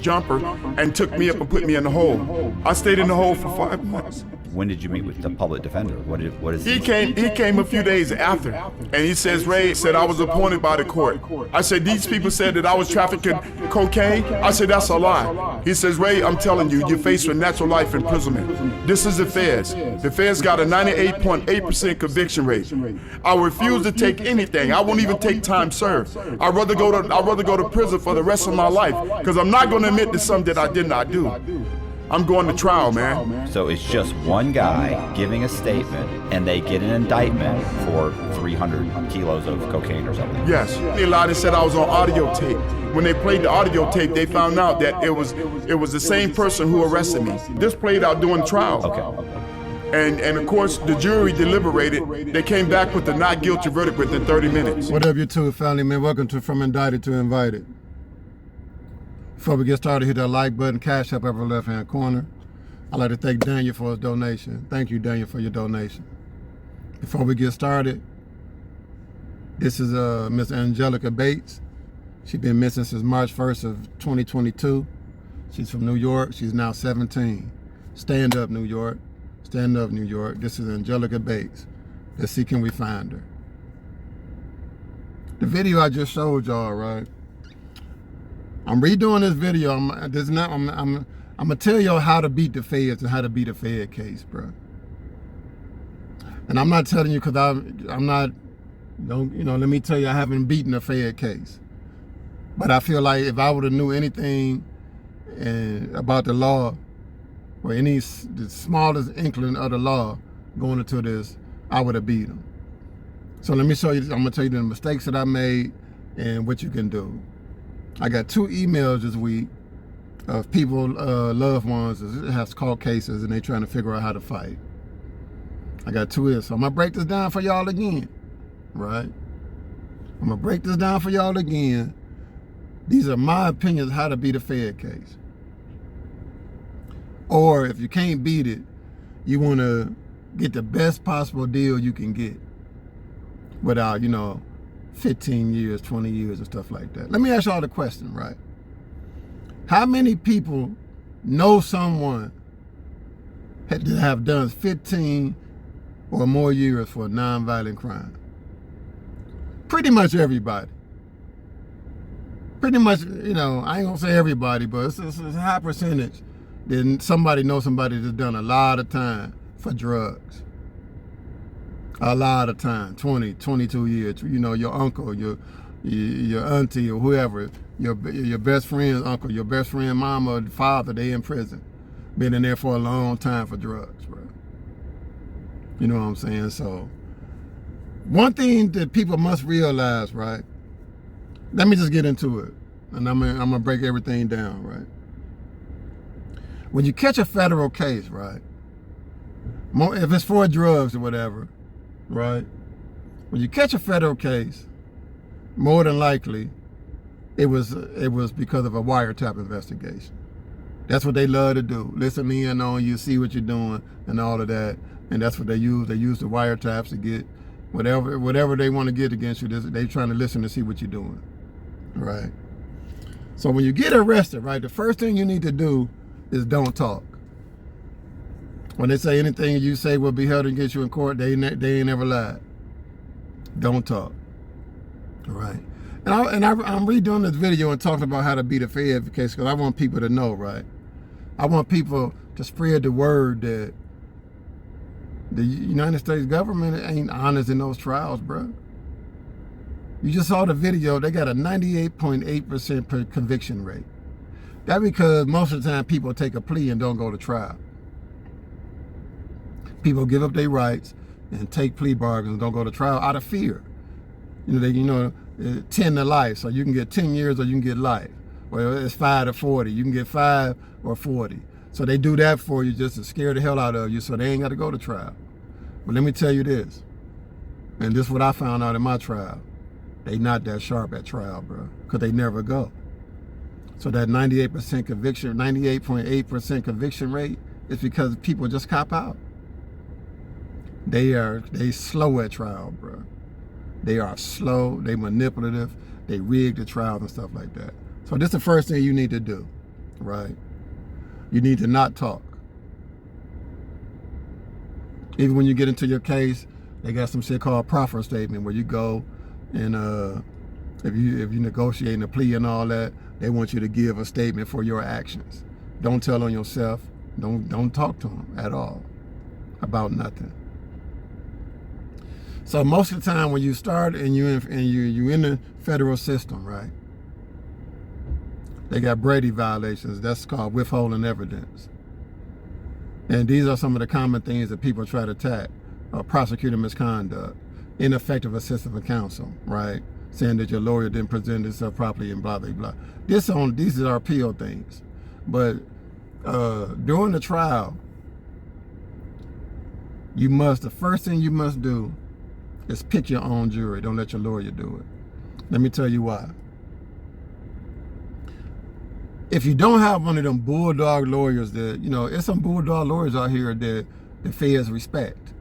jumper and took me up and put me in the hole. I stayed in the hole for 5 months. When did you meet with the public defender? What is He came a few days after, and he says, Ray said I was appointed by the court. I said, these people said that I was trafficking cocaine. I said, that's a lie. He says, Ray, I'm telling you, you're faced with natural life imprisonment. This is the feds. The feds got a 98.8% conviction rate. I refuse to take anything. I won't even take time served. I'd rather go to prison for the rest of my life, because I'm not going to admit to something that I did not do. I'm going to trial, man. So it's just one guy giving a statement, and they get an indictment for 300 kilos of cocaine or something. Yes. They lied and said I was on audio tape. When they played the audio tape, they found out that it was the same person who arrested me. This played out during trial. Okay. And of course, the jury deliberated. They came back with the not guilty verdict within 30 minutes. What up, you two family man? Welcome to From Indicted to Invited. Before we get started, hit that like button, cash up upper left-hand corner. I'd like to thank Daniel for his donation. Thank you, Daniel, for your donation. Before we get started, this is Miss Angelica Bates. She's been missing since March 1st of 2022. She's from New York. She's now 17. Stand up, New York. Stand up, New York. This is Angelica Bates. Let's see, can we find her? The video I just showed y'all, right? I'm redoing this video. I'm gonna tell y'all how to beat the feds and how to beat a Fed case, bro. And I'm not telling you because I'm not, let me tell you, I haven't beaten a Fed case. But I feel like if I would have knew anything about the law, or the smallest inkling of the law going into this, I would have beat them. So let me show you, I'm gonna tell you the mistakes that I made and what you can do. I got 2 emails this week of people, loved ones that have court cases and they trying to figure out how to fight. I got 2 here, so I'm gonna break this down for y'all again, right? I'm gonna break this down for y'all again. These are my opinions how to beat a Fed case. Or if you can't beat it, you wanna get the best possible deal you can get without, 15 years, 20 years and stuff like that. Let me ask y'all the question, right? How many people know someone that have done 15 or more years for a nonviolent crime? Pretty much everybody. Pretty much, I ain't gonna say everybody, but it's a high percentage that somebody knows somebody that's done a lot of time for drugs. A lot of time, 20, 22 years. Your uncle, your auntie, or whoever, your best friend's uncle, your best friend mama or father, they in prison. Been in there for a long time for drugs, bro. You know what I'm saying? So, one thing that people must realize, right? Let me just get into it. And I'm gonna break everything down, right? When you catch a federal case, right? If it's for drugs or whatever, right? When you catch a federal case, more than likely, it was because of a wiretap investigation. That's what they love to do. Listen in on you, see what you're doing, and all of that. And that's what they use. They use the wiretaps to get whatever they want to get against you. They trying to listen to see what you're doing, right? So when you get arrested, right, the first thing you need to do is don't talk. When they say anything you say will be held against you in court, they ain't never lied. Don't talk. All right. And I'm redoing this video and talking about how to beat a Fed case because I want people to know, right? I want people to spread the word that the United States government ain't honest in those trials, bro. You just saw the video. They got a 98.8% conviction rate. That's because most of the time people take a plea and don't go to trial. People give up their rights and take plea bargains and don't go to trial out of fear. 10 to life, so you can get 10 years or you can get life. Well, it's 5 to 40. You can get 5 or 40. So they do that for you just to scare the hell out of you so they ain't got to go to trial. But let me tell you this, and this is what I found out in my trial. They not that sharp at trial, bro, because they never go. So that 98% conviction, 98.8% conviction rate is because people just cop out. They slow at trial, bro. They are slow, they manipulative, they rig the trials and stuff like that. So this is the first thing you need to do, right? You need to not talk. Even when you get into your case, they got some shit called proffer statement where you go and if you negotiating a plea and all that, they want you to give a statement for your actions. Don't tell on yourself. Don't talk to them at all about nothing. So most of the time when you start and you in the federal system, right? They got Brady violations. That's called withholding evidence. And these are some of the common things that people try to attack. Prosecutor misconduct, ineffective assistance of counsel, right? Saying that your lawyer didn't present himself properly and blah, blah, blah. These are appeal things. But during the trial, the first thing you must do is pick your own jury. Don't let your lawyer do it. Let me tell you why. If you don't have one of them bulldog lawyers that, there's some bulldog lawyers out here that the feds respect.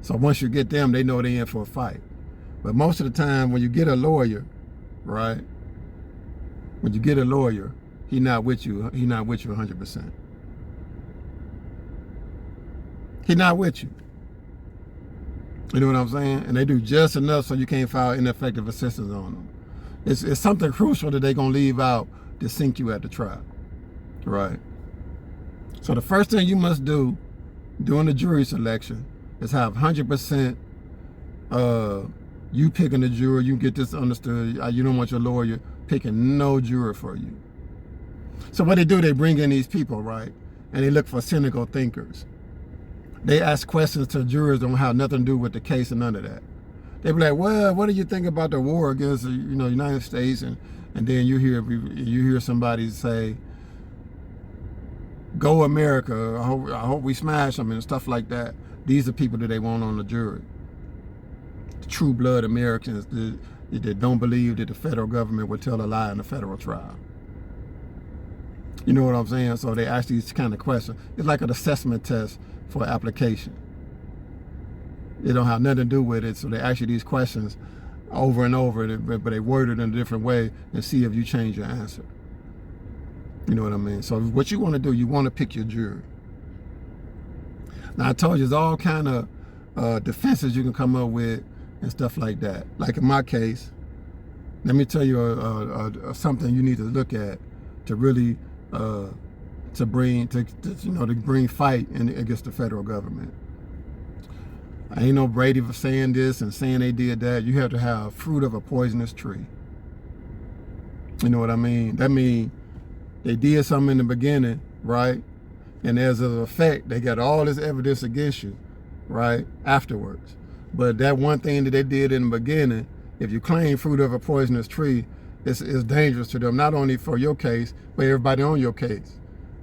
So once you get them, they know they're in for a fight. But most of the time when you get a lawyer, right? When you get a lawyer, he's not with you 100%. He's not with you. You know what I'm saying? And they do just enough so you can't file ineffective assistance on them. It's something crucial that they're going to leave out to sink you at the trial, right? So the first thing you must do during the jury selection is have 100% you picking the jury. You get this understood. You don't want your lawyer picking no juror for you. So what they do, they bring in these people, right? And they look for cynical thinkers. They ask questions to jurors that don't have nothing to do with the case and none of that. They be like, well, what do you think about the war against the United States? And then you hear somebody say, "Go America! I hope we smash them," and stuff like that. These are people that they want on the jury. The true blood Americans that don't believe that the federal government would tell a lie in a federal trial. You know what I'm saying? So they ask these kind of questions. It's like an assessment test for application. They don't have nothing to do with it, so they ask you these questions over and over, but they word it in a different way and see if you change your answer. You know what I mean? So what you want to do, you want to pick your jury. Now I told you there's all kind of defenses you can come up with and stuff like that. Like in my case, let me tell you something you need to look at to really to bring fight against the federal government. I ain't no Brady for saying this and saying they did that. You have to have fruit of a poisonous tree. You know what I mean? That means they did something in the beginning, right? And as an effect, they got all this evidence against you, right? Afterwards. But that one thing that they did in the beginning, if you claim fruit of a poisonous tree, it's dangerous to them, not only for your case, but everybody on your case.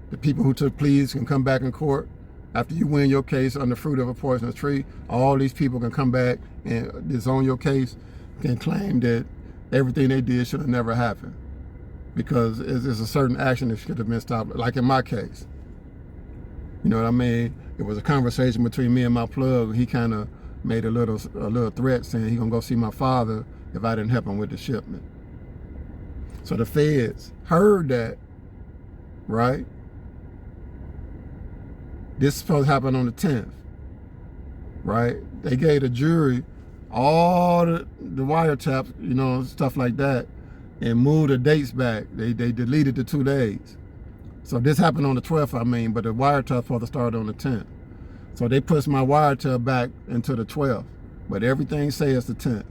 The people who took pleas can come back in court. After you win your case on the fruit of a poisonous tree, all these people can come back and disown your case, can claim that everything they did should have never happened. Because it's a certain action that should have been stopped, like in my case. You know what I mean? It was a conversation between me and my plug. He kind of made a little threat saying he gonna go see my father if I didn't help him with the shipment. So the feds heard that, right? This is supposed to happen on the 10th, right? They gave the jury all the wiretaps, stuff like that, and moved the dates back. They deleted the 2 days. So this happened on the 12th, but the wiretap supposed to start on the 10th. So they pushed my wiretap back into the 12th, but everything says the 10th.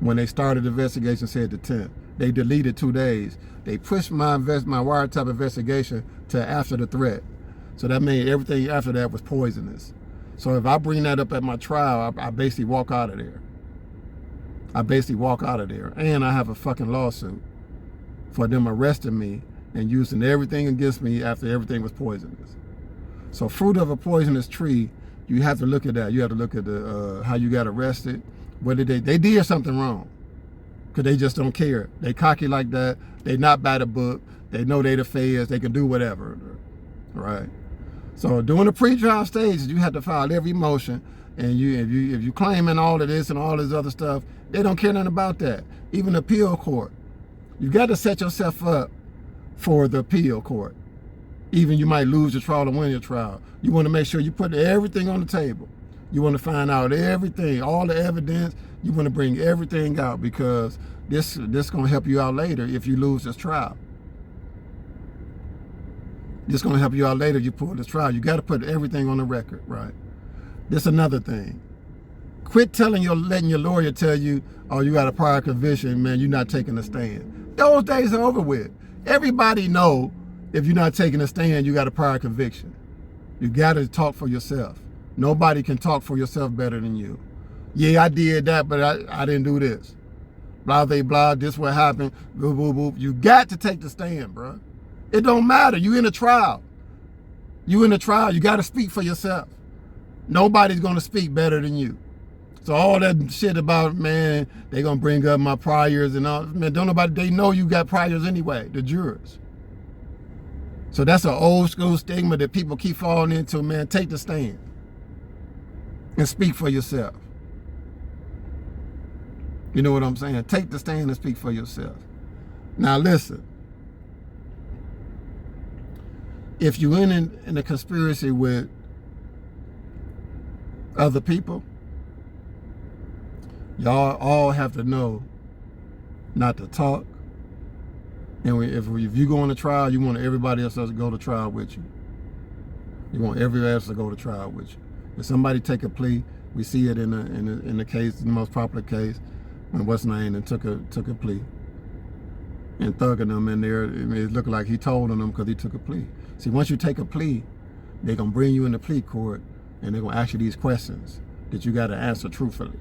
When they started the investigation, said the 10th. They deleted 2 days. They pushed my wiretap investigation to after the threat. So that means everything after that was poisonous. So if I bring that up at my trial, I basically walk out of there. And I have a fucking lawsuit for them arresting me and using everything against me after everything was poisonous. So fruit of a poisonous tree, you have to look at that. You have to look at the how you got arrested. Whether they did something wrong, because they just don't care. They cocky like that. They not by the book. They know they the feds. They can do whatever, right? So during the pre-trial stages, you have to file every motion, and if you claiming all of this and all this other stuff, they don't care nothing about that. Even the appeal court, you got to set yourself up for the appeal court. Even you might lose your trial or win your trial. You want to make sure you put everything on the table. You want to find out everything, all the evidence. You want to bring everything out, because this going to help you out later if you lose this trial. This going to help you out later if you pull this trial. You got to put everything on the record, right? This another thing. Quit letting your lawyer tell you, oh, you got a prior conviction, man, you're not taking a stand. Those days are over with. Everybody know if you're not taking a stand, you got a prior conviction. You got to talk for yourself. Nobody can talk for yourself better than you. Yeah, I did that, but I didn't do this. Blah, blah, blah, this what happened, boo, boo, boo. You got to take the stand, bro. It don't matter. You in a trial. You in a trial. You got to speak for yourself. Nobody's going to speak better than you. So all that shit about, man, they going to bring up my priors and all, man, don't nobody, they know you got priors anyway, the jurors. So that's an old school stigma that people keep falling into, man. Take the stand and speak for yourself. You know what I'm saying? Take the stand and speak for yourself. Now listen, if you're in a conspiracy with other people, y'all all have to know not to talk. And if you go on a trial, you want everybody else to go to trial with you. You want everybody else to go to trial with you. If somebody take a plea, we see it in the case, the most popular case, when what's name and took a plea, and thugging them in there. It looked like he told on them because he took a plea. See, once you take a plea, they're gonna bring you in the plea court and they're gonna ask you these questions that you got to answer truthfully,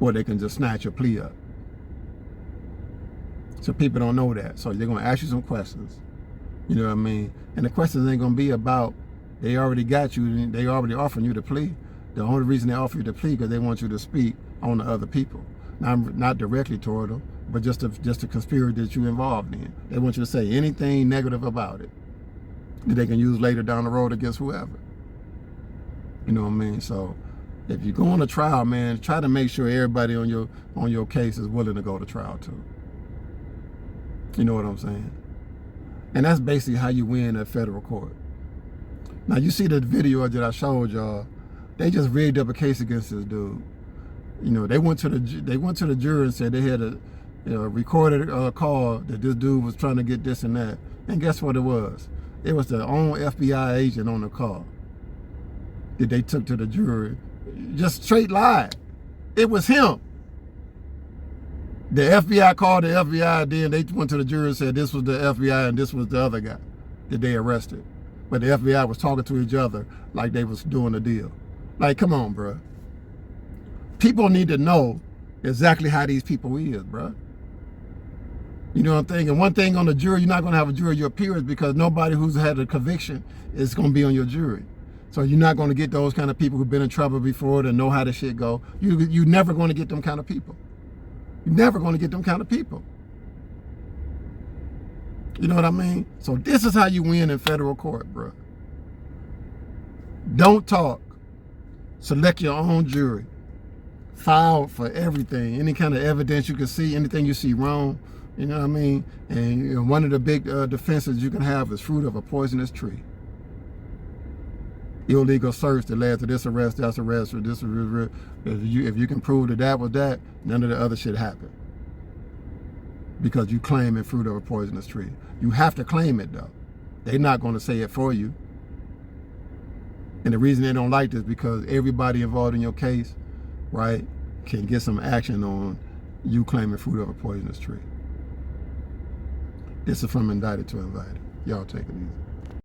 or they can just snatch your plea up. So people don't know that. So they're gonna ask you some questions. You know what I mean? And the questions ain't gonna be about, they already got you, they already offering you the plea. The only reason they offer you the plea because they want you to speak on the other people. Not directly toward them, but just the conspiracy that you're involved in. They want you to say anything negative about it that they can use later down the road against whoever. You know what I mean? So if you go on a trial, man, try to make sure everybody on your case is willing to go to trial too. You know what I'm saying? And that's basically how you win at federal court. Now you see the video that I showed y'all. They just rigged up a case against this dude. You know, they went to the jury and said they had a recorded call that this dude was trying to get this and that. And guess what it was? It was the own FBI agent on the call that they took to the jury. Just straight lie. It was him. The FBI called the FBI, then they went to the jury and said this was the FBI and this was the other guy that they arrested. But the FBI was talking to each other like they was doing a deal. Like, come on, bro. People need to know exactly how these people is, bro. You know what I'm saying? And one thing on the jury, you're not going to have a jury of your peers because nobody who's had a conviction is going to be on your jury. So you're not going to get those kind of people who've been in trouble before that know how the shit go. You're never going to get them kind of people. You're never going to get them kind of people. You know what I mean? So this is how you win in federal court, bro. Don't talk. Select your own jury. File for everything. Any kind of evidence you can see, anything you see wrong, you know what I mean? And one of the big defenses you can have is fruit of a poisonous tree. Illegal search that led to this arrest, that's arrest, or this arrest. If you can prove that was that, none of the other shit happened. Because you claiming fruit of a poisonous tree. You have to claim it though. They're not going to say it for you. And the reason they don't like this is because everybody involved in your case, right, can get some action on you claiming fruit of a poisonous tree. This is from Indicted to Invited. Y'all take it easy.